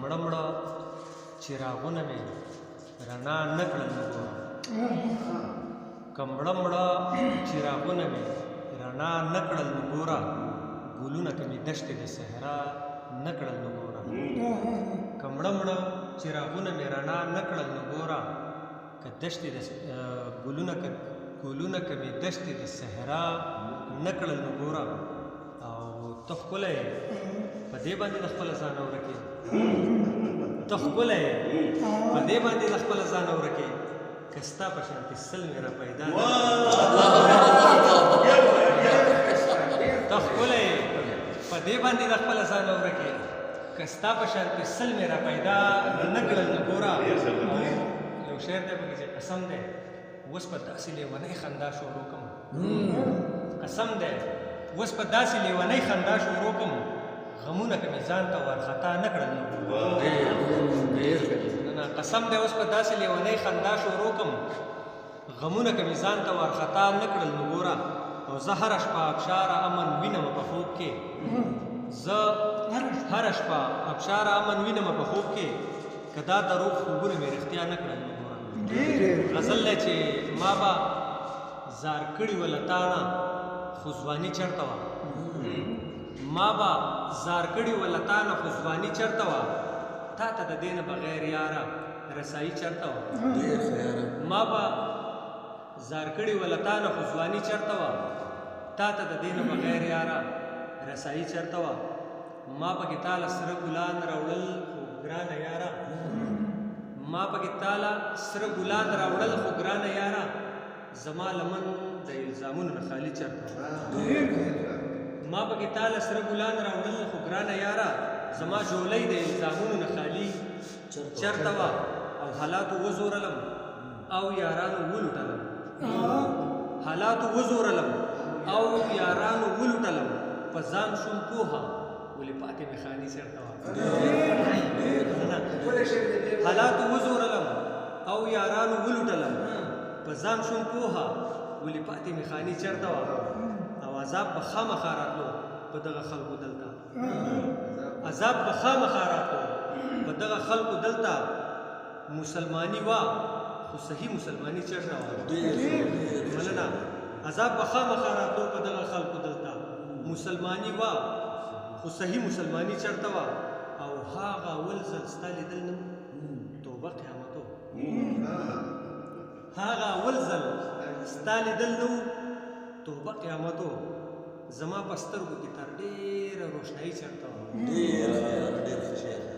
مړه مړه چراغونه مې رڼا نه کړل نو ګوره که مړه مړه چراغونه مې رڼا نه کړل نو ګوره ګلونه که مې دشتې د صحرا نه کړل نو ګوره که مړه مړه چراغونه مې رڼا نه کړل نو ګوره که دشتې د ګلونه که مې دشتې د صحرا نه کړل نو ګوره او ته ښکلی یې په دې باندې د خپله ځانه ورکې ته ښکلی یې په دې باندې د خپله ځانه ورکې که ستا په شانتې سل مې را پیدا ته ښکلی یې په دې باندې د خپله ځانه ورکې که ستا په شانتې سل مې را پیدا نه کړل نو ګوره یو شعر دی پکې چې قسم دی اوس په داسې لیونۍ خندا شروع کړم قسم دی اوس په داسې لیونۍ خندا شروع کړم غمونه که مې ځان ته وارخطا نه کړل نو قسم دی اوس په داسې لیونۍ خندا شروع کړم غمونه که مې ځان ته وارخطا نه کړل نو ګوره او زه هره شپه ابشاره امن وینم په خوب کې زه هره شپه ابشاره امن وینم په خوب کې که دا دروغ خوبونه مې رښتیا نه کړل نو ګوره غزل دی چې ما به زار کړي وه له تا نه خو ځواني چېرته وه ما به زار کړي وه له تا نه خو ځواني چېرته وه تا ته د دې نه بغیر یاره رسایي چېرته وه ما به زار کړي وه له تا نه خو ځواني چېرته وه تا ته د دې نه بغیر یاره رسایي چېرته وه ما پکې تاله سره ګلان راوړل خو ګرانه یاره ما پکې تاله سره ګلان راوړل خو ګرانه یاره زما لمن د الزامونو نه خالي چېرته وه ما پکې تاله سره ګلان راوړل خو ګرانه یاره زما ژولۍ د الزامونو نه خالي چېرته وه او حالاتو وزورلم او یارانو ولوټلم حالاتو وزورلم او یارانو ولوټلم په ځان شوم پوهه ولې پاتې مې خاني چېرته وه حالاتو وزورلم او یارانو ولوټلم په ځان شوم پوهه ولې پاتې مې خاني چېرته وه او عذاب به خامخا راتلو په دغه خلکو دلته عذاب به خامخا راتلو په دغه خلکو دلته مسلماني وه خو صحیح مسلماني چېرته وه مننه عذاب به خامخا راتلو په دغه خلکو دلته مسلماني وه خو صحیح مسلماني چېرته وه او هغه اول ځل ستا لیدل نه توبه قیامتو هغه اول ځل ستا لیدل نه توبه قیامتو زما په سترګو کې تر ډېره روښنایي چېرته وه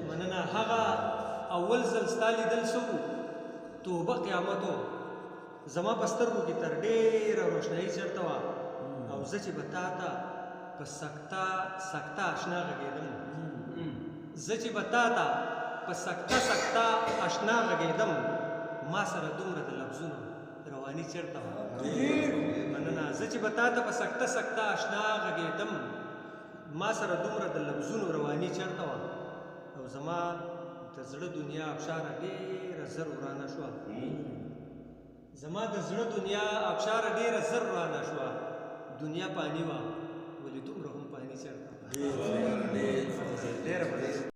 مننه هغه اول ځل ستا لیدل څه وو توبه قیامتو زما په سترګو کې تر ډېره روښنایي چېرته وه او زه چې به تا ته په سکته اشنا غږېدم زه چې به تا ته په سکته اشنا غږېدم ما سره دومره د لفظونو رواني چېرته وه مننه زه چې به تا ته په سکته اشنا غږېدم ما سره دومره د لفظونو رواني چېرته وه او زما د زړه دنیا ابشاره ډېره زر ورانه شوه زما د زړه دنیا ابشاره ډېره زر ورانه شوه دنیا پانی وه ولې دومره هم پانی چېرته وه